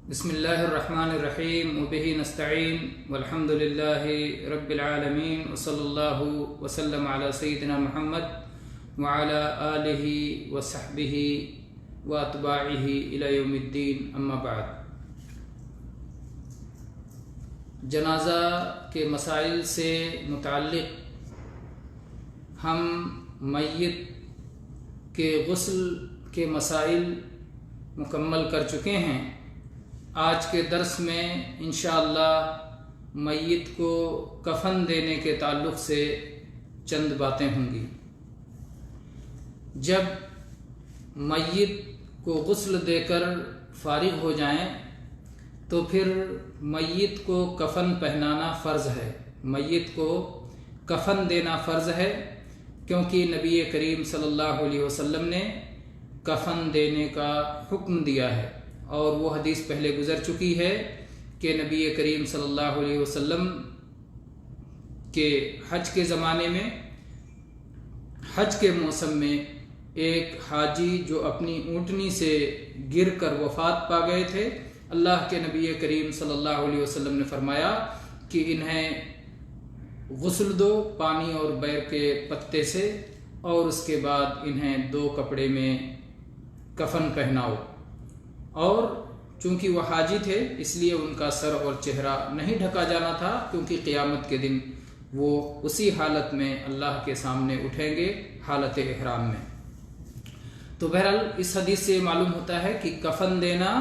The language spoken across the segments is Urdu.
بسم اللہ الرحمن الرحیم وبہ نستعین والحمد للہ رب العالمین وصلی اللہ وسلم علی سیدنا محمد وعلی آلہ وصحبہ واتباعہ الی یوم الدین، اما بعد۔ جنازہ کے مسائل سے متعلق ہم میت کے غسل کے مسائل مکمل کر چکے ہیں۔ آج کے درس میں انشاءاللہ میت کو کفن دینے کے تعلق سے چند باتیں ہوں گی۔ جب میت کو غسل دے کر فارغ ہو جائیں تو پھر میت کو کفن پہنانا فرض ہے، میت کو کفن دینا فرض ہے، کیونکہ نبی کریم صلی اللہ علیہ وسلم نے کفن دینے کا حکم دیا ہے، اور وہ حدیث پہلے گزر چکی ہے کہ نبی کریم صلی اللہ علیہ وسلم کے حج کے زمانے میں، حج کے موسم میں ایک حاجی جو اپنی اونٹنی سے گر کر وفات پا گئے تھے، اللہ کے نبی کریم صلی اللہ علیہ وسلم نے فرمایا کہ انہیں غسل دو پانی اور بیر کے پتے سے، اور اس کے بعد انہیں 2 کپڑے میں کفن پہناؤ۔ اور چونکہ وہ حاجی تھے اس لیے ان کا سر اور چہرہ نہیں ڈھکا جانا تھا، کیونکہ قیامت کے دن وہ اسی حالت میں اللہ کے سامنے اٹھیں گے، حالت احرام میں۔ تو بہرحال اس حدیث سے معلوم ہوتا ہے کہ کفن دینا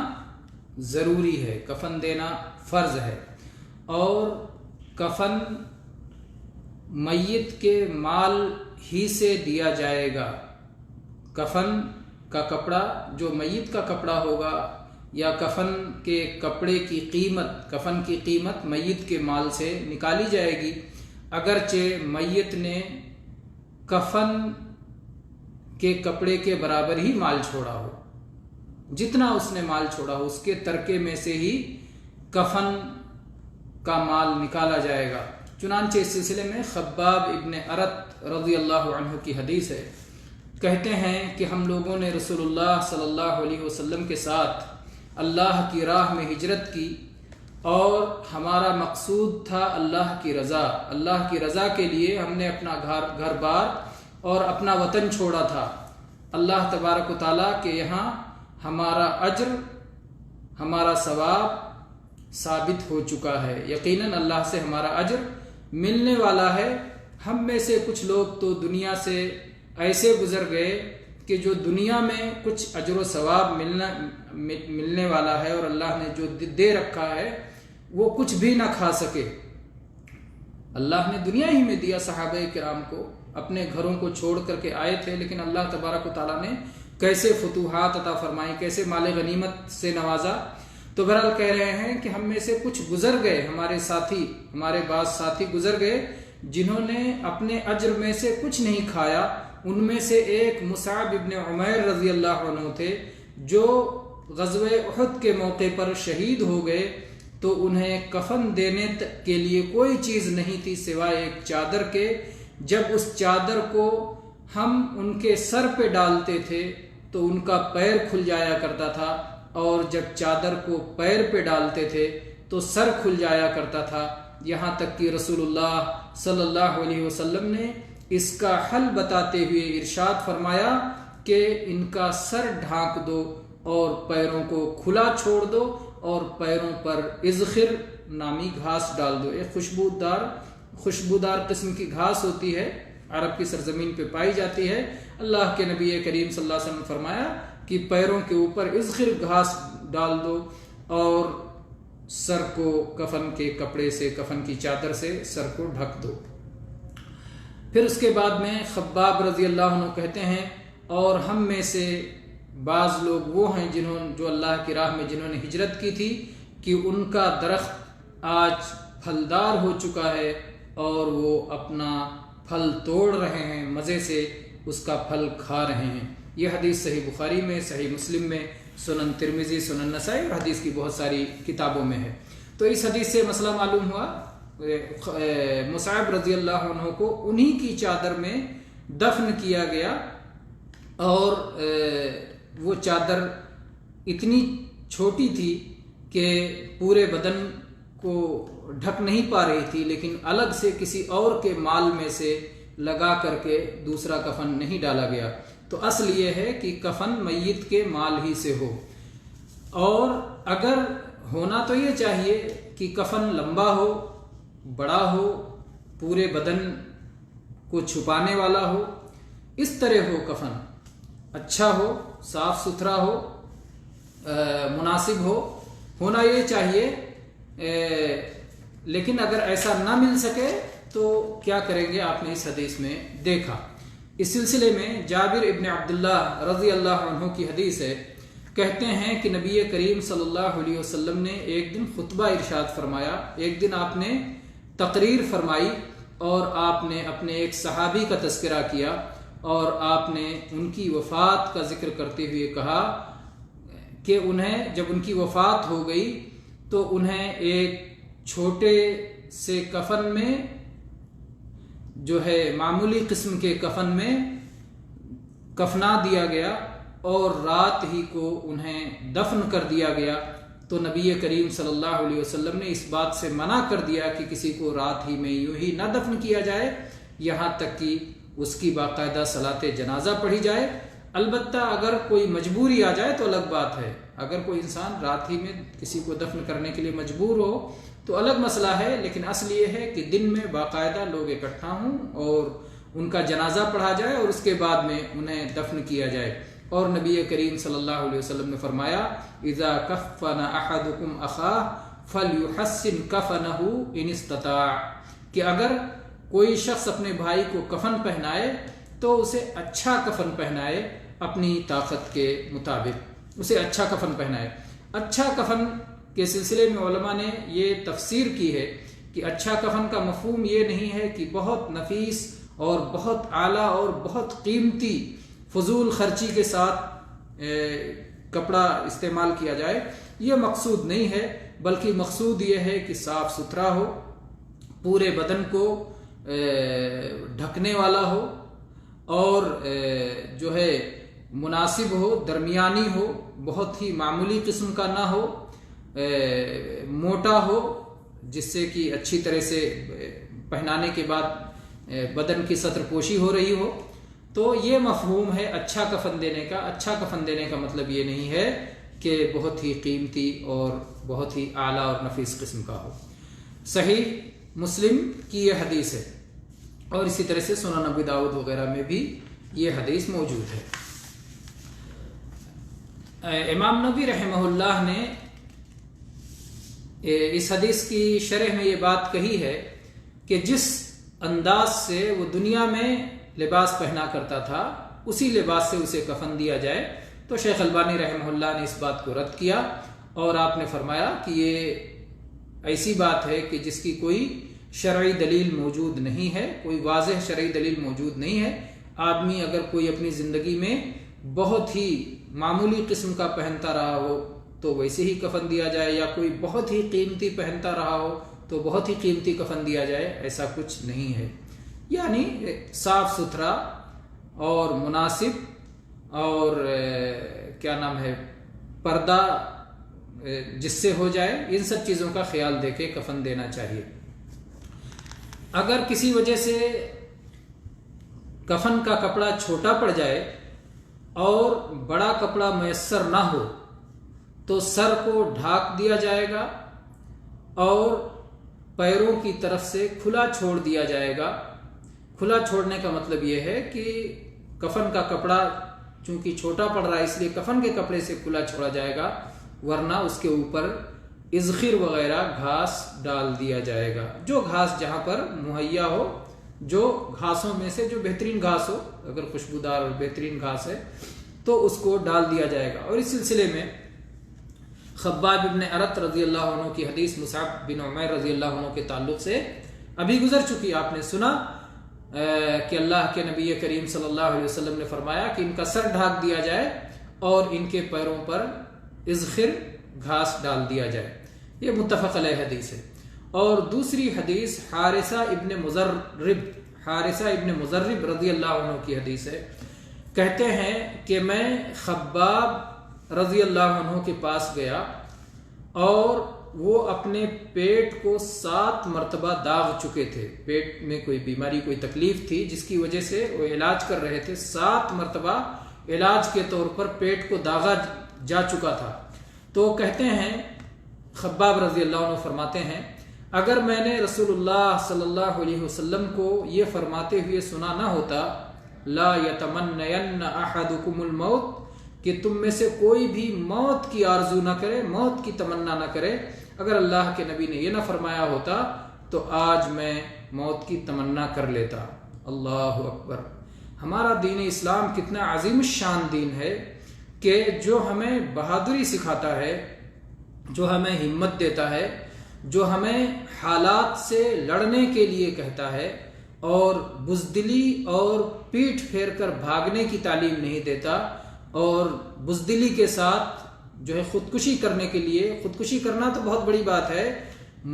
ضروری ہے، کفن دینا فرض ہے، اور کفن میت کے مال ہی سے دیا جائے گا۔ کفن کا کپڑا جو میت کا کپڑا ہوگا یا کفن کے کپڑے کی قیمت، کفن کی قیمت میت کے مال سے نکالی جائے گی، اگرچہ میت نے کفن کے کپڑے کے برابر ہی مال چھوڑا ہو، جتنا اس نے مال چھوڑا ہو اس کے ترکے میں سے ہی کفن کا مال نکالا جائے گا۔ چنانچہ اس سلسلے میں خباب ابن ارت رضی اللہ عنہ کی حدیث ہے، کہتے ہیں کہ ہم لوگوں نے رسول اللہ صلی اللہ علیہ وسلم کے ساتھ اللہ کی راہ میں ہجرت کی، اور ہمارا مقصود تھا اللہ کی رضا۔ اللہ کی رضا کے لیے ہم نے اپنا گھر بار اور اپنا وطن چھوڑا تھا۔ اللہ تبارک و تعالیٰ کے یہاں ہمارا اجر، ہمارا ثواب ثابت ہو چکا ہے، یقیناً اللہ سے ہمارا اجر ملنے والا ہے۔ ہم میں سے کچھ لوگ تو دنیا سے ایسے گزر گئے کہ جو دنیا میں کچھ اجر و ثواب ملنے والا ہے، اور اللہ نے جو دے رکھا ہے وہ کچھ بھی نہ کھا سکے۔ اللہ نے دنیا ہی میں دیا، صحابہ کرام کو اپنے گھروں کو چھوڑ کر کے آئے تھے، لیکن اللہ تبارک و تعالیٰ نے کیسے فتوحات عطا فرمائی، کیسے مال غنیمت سے نوازا۔ تو بہرحال کہہ رہے ہیں کہ ہم میں سے کچھ گزر گئے، ہمارے ساتھی، ہمارے بعض ساتھی گزر گئے جنہوں نے اپنے اجر میں سے کچھ نہیں کھایا۔ ان میں سے ایک مصعب ابن عمیر رضی اللہ عنہ تھے، جو غزوہ احد کے موقع پر شہید ہو گئے، تو انہیں کفن دینے کے لیے کوئی چیز نہیں تھی سوائے ایک چادر کے۔ جب اس چادر کو ہم ان کے سر پہ ڈالتے تھے تو ان کا پیر کھل جایا کرتا تھا، اور جب چادر کو پیر پہ ڈالتے تھے تو سر کھل جایا کرتا تھا، یہاں تک کہ رسول اللہ صلی اللہ علیہ وسلم نے اس کا حل بتاتے ہوئے ارشاد فرمایا کہ ان کا سر ڈھانک دو اور پیروں کو کھلا چھوڑ دو، اور پیروں پر اذخر نامی گھاس ڈال دو۔ ایک خوشبودار قسم کی گھاس ہوتی ہے، عرب کی سرزمین پہ پائی جاتی ہے۔ اللہ کے نبی کریم صلی اللہ علیہ وسلم نے فرمایا کہ پیروں کے اوپر اذخر گھاس ڈال دو، اور سر کو کفن کے کپڑے سے، کفن کی چادر سے سر کو ڈھک دو۔ پھر اس کے بعد میں خباب رضی اللہ عنہ کہتے ہیں، اور ہم میں سے بعض لوگ وہ ہیں جو اللہ کی راہ میں جنہوں نے ہجرت کی تھی کہ ان کا درخت آج پھلدار ہو چکا ہے، اور وہ اپنا پھل توڑ رہے ہیں، مزے سے اس کا پھل کھا رہے ہیں۔ یہ حدیث صحیح بخاری میں، صحیح مسلم میں، سنن ترمذی، سنن نسائی اور حدیث کی بہت ساری کتابوں میں ہے۔ تو اس حدیث سے مسئلہ معلوم ہوا، مصعب رضی اللہ عنہ کو انہی کی چادر میں دفن کیا گیا، اور وہ چادر اتنی چھوٹی تھی کہ پورے بدن کو ڈھک نہیں پا رہی تھی، لیکن الگ سے کسی اور کے مال میں سے لگا کر کے دوسرا کفن نہیں ڈالا گیا۔ تو اصل یہ ہے کہ کفن میت کے مال ہی سے ہو، اور اگر ہونا تو یہ چاہیے کہ کفن لمبا ہو، بڑا ہو، پورے بدن کو چھپانے والا ہو، اس طرح ہو کفن، اچھا ہو، صاف ستھرا ہو، مناسب ہو، ہونا یہ چاہیے۔ لیکن اگر ایسا نہ مل سکے تو کیا کریں گے، آپ نے اس حدیث میں دیکھا۔ اس سلسلے میں جابر ابن عبداللہ رضی اللہ عنہ کی حدیث ہے، کہتے ہیں کہ نبی کریم صلی اللہ علیہ وسلم نے ایک دن خطبہ ارشاد فرمایا، ایک دن آپ نے تقریر فرمائی اور آپ نے اپنے ایک صحابی کا تذکرہ کیا، اور آپ نے ان کی وفات کا ذکر کرتے ہوئے کہا کہ انہیں جب ان کی وفات ہو گئی تو انہیں ایک چھوٹے سے کفن میں، جو ہے معمولی قسم کے کفن میں کفنا دیا گیا اور رات ہی کو انہیں دفن کر دیا گیا۔ تو نبی کریم صلی اللہ علیہ وسلم نے اس بات سے منع کر دیا کہ کسی کو رات ہی میں یوں ہی نہ دفن کیا جائے، یہاں تک کہ اس کی باقاعدہ صلاۃ جنازہ پڑھی جائے۔ البتہ اگر کوئی مجبوری آ جائے تو الگ بات ہے، اگر کوئی انسان رات ہی میں کسی کو دفن کرنے کے لیے مجبور ہو تو الگ مسئلہ ہے، لیکن اصل یہ ہے کہ دن میں باقاعدہ لوگ اکٹھا ہوں اور ان کا جنازہ پڑھا جائے اور اس کے بعد میں انہیں دفن کیا جائے۔ اور نبی کریم صلی اللہ علیہ وسلم نے فرمایا، اذا کفن احدکم اخاہ فلیحسن کفنہ ان استطاع، کہ اگر کوئی شخص اپنے بھائی کو کفن پہنائے تو اسے اچھا کفن پہنائے، اپنی طاقت کے مطابق اسے اچھا کفن پہنائے۔ اچھا کفن کے سلسلے میں علماء نے یہ تفسیر کی ہے کہ اچھا کفن کا مفہوم یہ نہیں ہے کہ بہت نفیس اور بہت اعلیٰ اور بہت قیمتی فضول خرچی کے ساتھ کپڑا استعمال کیا جائے، یہ مقصود نہیں ہے، بلکہ مقصود یہ ہے کہ صاف ستھرا ہو، پورے بدن کو ڈھکنے والا ہو، اور جو ہے مناسب ہو، درمیانی ہو، بہت ہی معمولی قسم کا نہ ہو، موٹا ہو، جس سے کہ اچھی طرح سے پہنانے کے بعد بدن کی سطر پوشی ہو رہی ہو۔ تو یہ مفہوم ہے اچھا کفن دینے کا۔ اچھا کفن دینے کا مطلب یہ نہیں ہے کہ بہت ہی قیمتی اور بہت ہی اعلیٰ اور نفیس قسم کا ہو۔ صحیح مسلم کی یہ حدیث ہے، اور اسی طرح سے سنن ابی داؤد وغیرہ میں بھی یہ حدیث موجود ہے۔ امام نبوی رحمہ اللہ نے اس حدیث کی شرح میں یہ بات کہی ہے کہ جس انداز سے وہ دنیا میں لباس پہنا کرتا تھا اسی لباس سے اسے کفن دیا جائے۔ تو شیخ البانی رحمہ اللہ نے اس بات کو رد کیا، اور آپ نے فرمایا کہ یہ ایسی بات ہے کہ جس کی کوئی شرعی دلیل موجود نہیں ہے، کوئی واضح شرعی دلیل موجود نہیں ہے۔ آدمی اگر کوئی اپنی زندگی میں بہت ہی معمولی قسم کا پہنتا رہا ہو تو ویسے ہی کفن دیا جائے، یا کوئی بہت ہی قیمتی پہنتا رہا ہو تو بہت ہی قیمتی کفن دیا جائے، ایسا کچھ نہیں ہے۔ یعنی صاف ستھرا اور مناسب اور کیا نام ہے پردہ جس سے ہو جائے، ان سب چیزوں کا خیال دے کے کفن دینا چاہیے۔ اگر کسی وجہ سے کفن کا کپڑا چھوٹا پڑ جائے اور بڑا کپڑا میسر نہ ہو تو سر کو ڈھانک دیا جائے گا اور پیروں کی طرف سے کھلا چھوڑ دیا جائے گا۔ کھلا چھوڑنے کا مطلب یہ ہے کہ کفن کا کپڑا چونکہ چھوٹا پڑ رہا ہے اس لیے کفن کے کپڑے سے کھلا چھوڑا جائے گا، ورنہ اس کے اوپر اذخر وغیرہ گھاس ڈال دیا جائے گا۔ جو گھاس جہاں پر مہیا ہو، جو گھاسوں میں سے جو بہترین گھاس ہو، اگر خوشبودار اور بہترین گھاس ہے تو اس کو ڈال دیا جائے گا۔ اور اس سلسلے میں خباب ابن ارت رضی اللہ عنہ کی حدیث مصعب بن عمیر رضی اللہ عنہ کے تعلق سے ابھی گزر چکی، آپ نے سنا کہ اللہ کے نبی کریم صلی اللہ علیہ وسلم نے فرمایا کہ ان کا سر ڈھانک دیا جائے اور ان کے پیروں پر اذخر گھاس ڈال دیا جائے۔ یہ متفق علیہ حدیث ہے۔ اور دوسری حدیث حارثہ ابن مزرب رضی اللہ عنہ کی حدیث ہے، کہتے ہیں کہ میں خباب رضی اللہ عنہ کے پاس گیا اور وہ اپنے پیٹ کو 7 مرتبہ داغ چکے تھے. پیٹ میں کوئی بیماری کوئی تکلیف تھی جس کی وجہ سے وہ علاج کر رہے تھے. 7 مرتبہ علاج کے طور پر پیٹ کو داغا جا چکا تھا. تو کہتے ہیں خباب رضی اللہ عنہ فرماتے ہیں اگر میں نے رسول اللہ صلی اللہ علیہ وسلم کو یہ فرماتے ہوئے سنا نہ ہوتا لا یتمنین احدکم الموت کہ تم میں سے کوئی بھی موت کی آرزو نہ کرے موت کی تمنا نہ کرے, اگر اللہ کے نبی نے یہ نہ فرمایا ہوتا تو آج میں موت کی تمنا کر لیتا. اللہ اکبر. ہمارا دین اسلام کتنا عظیم الشان دین ہے کہ جو ہمیں بہادری سکھاتا ہے, جو ہمیں ہمت دیتا ہے, جو ہمیں حالات سے لڑنے کے لیے کہتا ہے اور بزدلی اور پیٹھ پھیر کر بھاگنے کی تعلیم نہیں دیتا, اور بزدلی کے ساتھ جو ہے خودکشی کرنے کے لیے, خودکشی کرنا تو بہت بڑی بات ہے,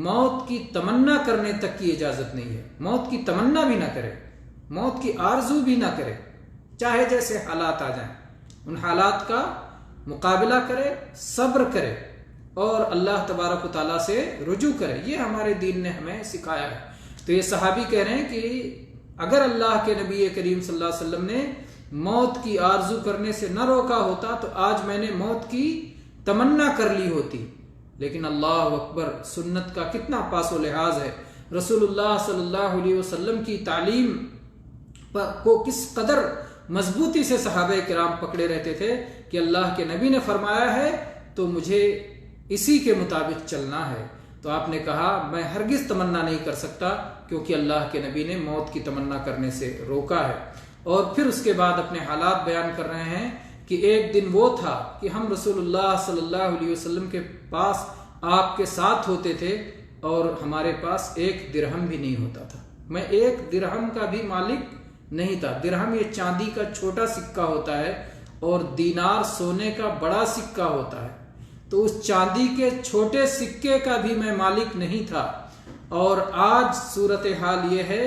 موت کی تمنا کرنے تک کی اجازت نہیں ہے. موت کی تمنا بھی نہ کرے, موت کی آرزو بھی نہ کرے, چاہے جیسے حالات آ جائیں ان حالات کا مقابلہ کرے, صبر کرے اور اللہ تبارک و تعالیٰ سے رجوع کرے. یہ ہمارے دین نے ہمیں سکھایا ہے. تو یہ صحابی کہہ رہے ہیں کہ اگر اللہ کے نبی کریم صلی اللہ علیہ وسلم نے موت کی آرزو کرنے سے نہ روکا ہوتا تو آج میں نے موت کی تمنا کر لی ہوتی. لیکن اللہ اکبر, سنت کا کتنا پاس و لحاظ ہے. رسول اللہ صلی اللہ علیہ وسلم کی تعلیم کو کس قدر مضبوطی سے صحابہ کرام پکڑے رہتے تھے کہ اللہ کے نبی نے فرمایا ہے تو مجھے اسی کے مطابق چلنا ہے. تو آپ نے کہا میں ہرگز تمنا نہیں کر سکتا کیونکہ اللہ کے نبی نے موت کی تمنا کرنے سے روکا ہے. اور پھر اس کے بعد اپنے حالات بیان کر رہے ہیں کہ ایک دن وہ تھا کہ ہم رسول اللہ صلی اللہ علیہ وسلم کے پاس آپ کے ساتھ ہوتے تھے اور ہمارے پاس 1 درہم بھی نہیں ہوتا تھا. میں 1 درہم کا بھی مالک نہیں تھا. درہم یہ چاندی کا چھوٹا سکہ ہوتا ہے اور دینار سونے کا بڑا سکہ ہوتا ہے. تو اس چاندی کے چھوٹے سکے کا بھی میں مالک نہیں تھا. اور آج صورتحال یہ ہے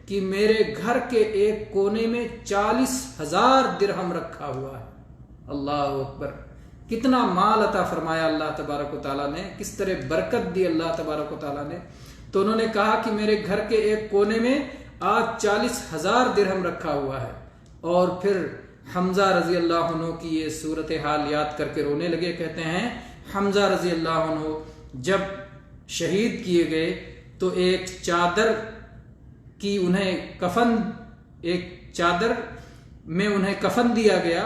کہ میرے گھر کے ایک کونے میں 40,000 درہم رکھا ہوا ہے. اللہ اکبر. کتنا مال عطا فرمایا اللہ تبارک و تعالیٰ نے, کس طرح برکت دی اللہ تبارک و تعالیٰ نے. تو انہوں نے کہا کہ میرے گھر کے ایک کونے میں آج 40,000 درہم رکھا ہوا ہے. اور پھر حمزہ رضی اللہ عنہ کی یہ صورتحال یاد کر کے رونے لگے. کہتے ہیں حمزہ رضی اللہ عنہ جب شہید کیے گئے تو ایک چادر کی انہیں کفن, ایک چادر میں انہیں کفن دیا گیا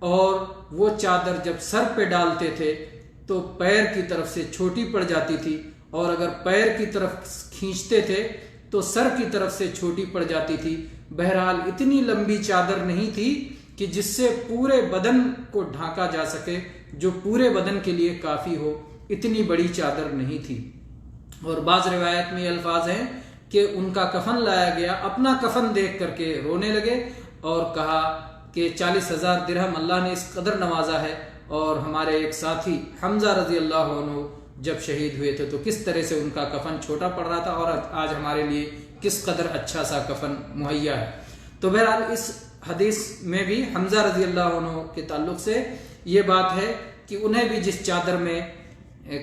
اور وہ چادر جب سر پہ ڈالتے تھے تو پیر کی طرف سے چھوٹی پڑ جاتی تھی, اور اگر پیر کی طرف کھینچتے تھے تو سر کی طرف سے چھوٹی پڑ جاتی تھی. بہرحال اتنی لمبی چادر نہیں تھی کہ جس سے پورے بدن کو ڈھانکا جا سکے, جو پورے بدن کے لیے کافی ہو, اتنی بڑی چادر نہیں تھی. اور بعض روایت میں یہ الفاظ ہیں کہ ان کا کفن لایا گیا, اپنا کفن دیکھ کر کے رونے لگے اور کہا کہ 40,000 درہم اللہ نے اس قدر نوازا ہے. اور ہمارے ایک ساتھی حمزہ رضی اللہ عنہ جب شہید ہوئے تھے تو کس طرح سے ان کا کفن چھوٹا پڑ رہا تھا, اور آج ہمارے لیے کس قدر اچھا سا کفن مہیا ہے. تو بہرحال اس حدیث میں بھی حمزہ رضی اللہ عنہ کے تعلق سے یہ بات ہے کہ انہیں بھی جس چادر میں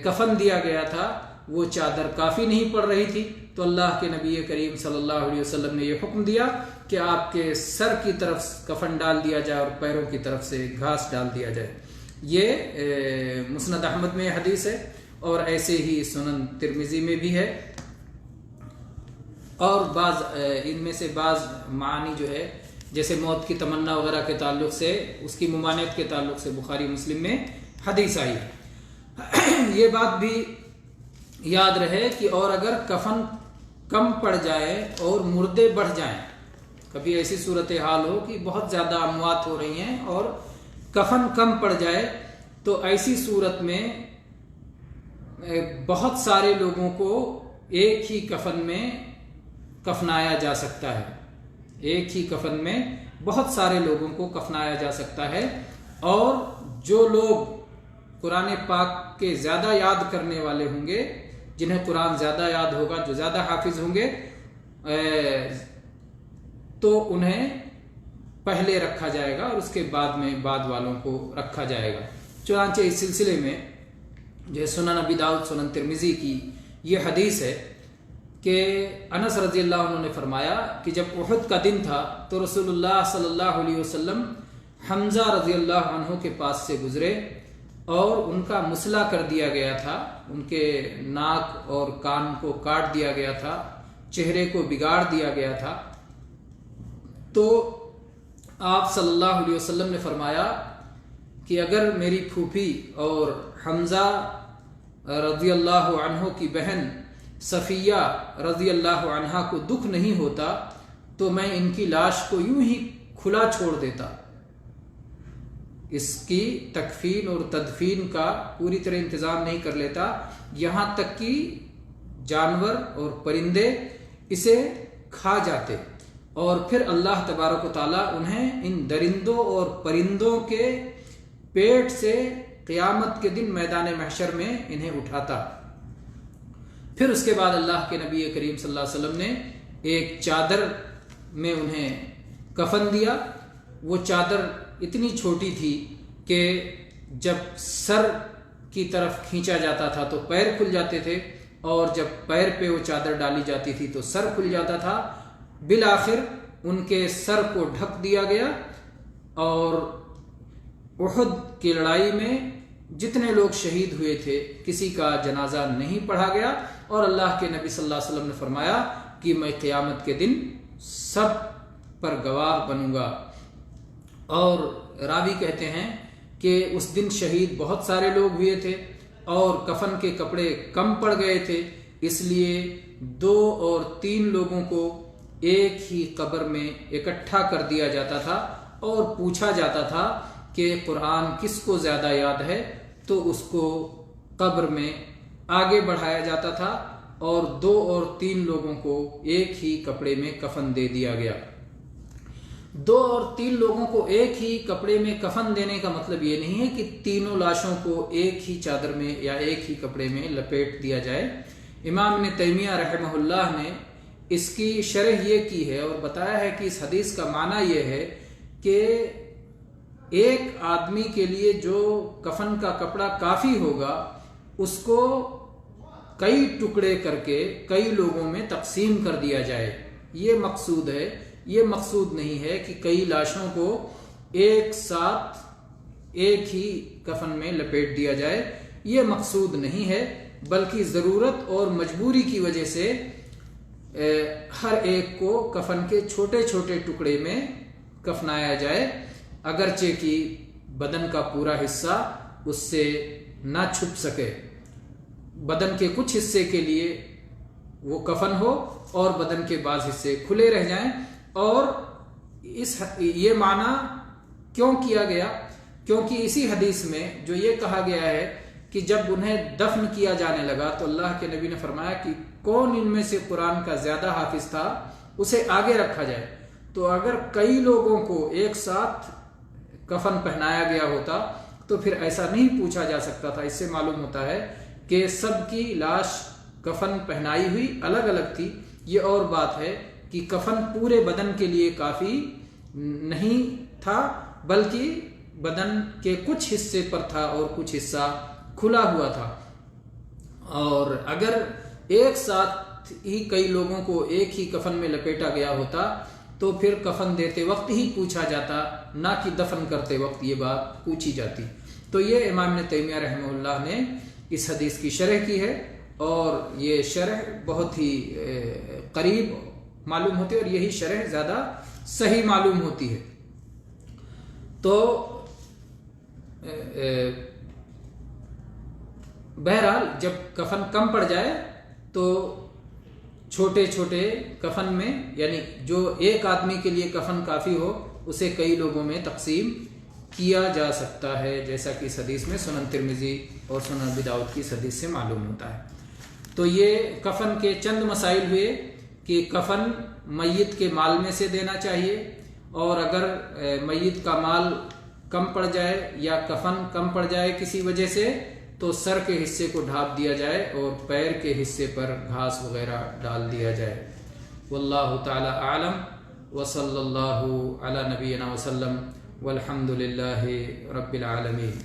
کفن دیا گیا تھا وہ چادر کافی نہیں پڑ رہی تھی. تو اللہ کے نبی کریم صلی اللہ علیہ وسلم نے یہ حکم دیا کہ آپ کے سر کی طرف کفن ڈال دیا جائے اور پیروں کی طرف سے گھاس ڈال دیا جائے. یہ مسند احمد میں حدیث ہے اور ایسے ہی سنن ترمذی میں بھی ہے. اور بعض ان میں سے بعض معانی جو ہے جیسے موت کی تمنا وغیرہ کے تعلق سے, اس کی ممانعت کے تعلق سے بخاری مسلم میں حدیث آئی. یہ بات بھی یاد رہے کہ اور اگر کفن کم پڑ جائے اور مردے بڑھ جائیں, کبھی ایسی صورتحال ہو کہ بہت زیادہ اموات ہو رہی ہیں اور کفن کم پڑ جائے, تو ایسی صورت میں بہت سارے لوگوں کو ایک ہی کفن میں کفنایا جا سکتا ہے. ایک ہی کفن میں بہت سارے لوگوں کو کفنایا جا سکتا ہے. اور جو لوگ قرآن پاک کے زیادہ یاد کرنے والے ہوں گے, جنہیں قرآن زیادہ یاد ہوگا, جو زیادہ حافظ ہوں گے, تو انہیں پہلے رکھا جائے گا اور اس کے بعد میں بعد والوں کو رکھا جائے گا. چنانچہ اس سلسلے میں جو سنن ابی داؤد سنن ترمذی کی یہ حدیث ہے کہ انس رضی اللہ عنہ نے فرمایا کہ جب احد کا دن تھا تو رسول اللہ صلی اللہ علیہ وسلم حمزہ رضی اللہ عنہ کے پاس سے گزرے اور ان کا مسلح کر دیا گیا تھا، ان کے ناک اور کان کو کاٹ دیا گیا تھا، چہرے کو بگاڑ دیا گیا تھا۔ تو آپ صلی اللہ علیہ وسلم نے فرمایا کہ اگر میری پھوپھی اور حمزہ رضی اللہ عنہ کی بہن صفیہ رضی اللہ عنہا کو دکھ نہیں ہوتا تو میں ان کی لاش کو یوں ہی کھلا چھوڑ دیتا، اس کی تکفین اور تدفین کا پوری طرح انتظام نہیں کر لیتا، یہاں تک کہ جانور اور پرندے اسے کھا جاتے، اور پھر اللہ تبارک و تعالیٰ انہیں ان درندوں اور پرندوں کے پیٹ سے قیامت کے دن میدان محشر میں انہیں اٹھاتا۔ پھر اس کے بعد اللہ کے نبی کریم صلی اللہ علیہ وسلم نے ایک چادر میں انہیں کفن دیا۔ وہ چادر اتنی چھوٹی تھی کہ جب سر کی طرف کھینچا جاتا تھا تو پیر کھل جاتے تھے، اور جب پیر پہ وہ چادر ڈالی جاتی تھی تو سر کھل جاتا تھا۔ بالآخر ان کے سر کو ڈھک دیا گیا، اور احد کی لڑائی میں جتنے لوگ شہید ہوئے تھے کسی کا جنازہ نہیں پڑھا گیا، اور اللہ کے نبی صلی اللہ علیہ وسلم نے فرمایا کہ میں قیامت کے دن سب پر گواہ بنوں گا۔ اور راوی کہتے ہیں کہ اس دن شہید بہت سارے لوگ ہوئے تھے اور کفن کے کپڑے کم پڑ گئے تھے، اس لیے 2 اور 3 لوگوں کو ایک ہی قبر میں اکٹھا کر دیا جاتا تھا اور پوچھا جاتا تھا کہ قرآن کس کو زیادہ یاد ہے، تو اس کو قبر میں آگے بڑھایا جاتا تھا، اور 2 اور 3 لوگوں کو ایک ہی کپڑے میں کفن دے دیا گیا۔ 2 اور 3 لوگوں کو ایک ہی کپڑے میں کفن دینے کا مطلب یہ نہیں ہے کہ تینوں لاشوں کو ایک ہی چادر میں یا ایک ہی کپڑے میں لپیٹ دیا جائے۔ امام ابن تیمیہ رحمہ اللہ نے اس کی شرح یہ کی ہے اور بتایا ہے کہ اس حدیث کا معنی یہ ہے کہ ایک آدمی کے لیے جو کفن کا کپڑا کافی ہوگا اس کو کئی ٹکڑے کر کے کئی لوگوں میں تقسیم کر دیا جائے، یہ مقصود ہے۔ یہ مقصود نہیں ہے کہ کئی لاشوں کو ایک ساتھ ایک ہی کفن میں لپیٹ دیا جائے، یہ مقصود نہیں ہے، بلکہ ضرورت اور مجبوری کی وجہ سے ہر ایک کو کفن کے چھوٹے چھوٹے ٹکڑے میں کفنایا جائے، اگرچہ کہ بدن کا پورا حصہ اس سے نہ چھپ سکے، بدن کے کچھ حصے کے لیے وہ کفن ہو اور بدن کے بعض حصے کھلے رہ جائیں۔ اور یہ معنی کیوں کیا گیا؟ کیونکہ اسی حدیث میں جو یہ کہا گیا ہے کہ جب انہیں دفن کیا جانے لگا تو اللہ کے نبی نے فرمایا کہ کون ان میں سے قرآن کا زیادہ حافظ تھا، اسے آگے رکھا جائے۔ تو اگر کئی لوگوں کو ایک ساتھ کفن پہنایا گیا ہوتا تو پھر ایسا نہیں پوچھا جا سکتا تھا۔ اس سے معلوم ہوتا ہے کہ سب کی لاش کفن پہنائی ہوئی الگ الگ تھی۔ یہ اور بات ہے کہ کفن پورے بدن کے لیے کافی نہیں تھا، بلکہ بدن کے کچھ حصے پر تھا اور کچھ حصہ کھلا ہوا تھا۔ اور اگر ایک ساتھ ہی کئی لوگوں کو ایک ہی کفن میں لپیٹا گیا ہوتا تو پھر کفن دیتے وقت ہی پوچھا جاتا، نہ کہ دفن کرتے وقت یہ بات پوچھی جاتی۔ تو یہ امام ابن تیمیہ رحمہ اللہ نے اس حدیث کی شرح کی ہے، اور یہ شرح بہت ہی قریب معلوم ہوتی ہے، اور یہی شرح زیادہ صحیح معلوم ہوتی ہے۔ تو بہرحال جب کفن کم پڑ جائے تو چھوٹے چھوٹے کفن میں، یعنی جو ایک آدمی کے لیے کفن کافی ہو اسے کئی لوگوں میں تقسیم کیا جا سکتا ہے، جیسا کہ اس حدیث میں سنن ترمذی اور سنن ابی داؤد کی اس حدیث سے معلوم ہوتا ہے۔ تو یہ کفن کے چند مسائل ہوئے کہ کفن میت کے مال میں سے دینا چاہیے، اور اگر میت کا مال کم پڑ جائے یا کفن کم پڑ جائے کسی وجہ سے تو سر کے حصے کو ڈھانپ دیا جائے اور پیر کے حصے پر گھاس وغیرہ ڈال دیا جائے۔ واللہ تعالی اعلم، وصلی اللہ علی نبینا وسلم، والحمد للہ رب العالمین۔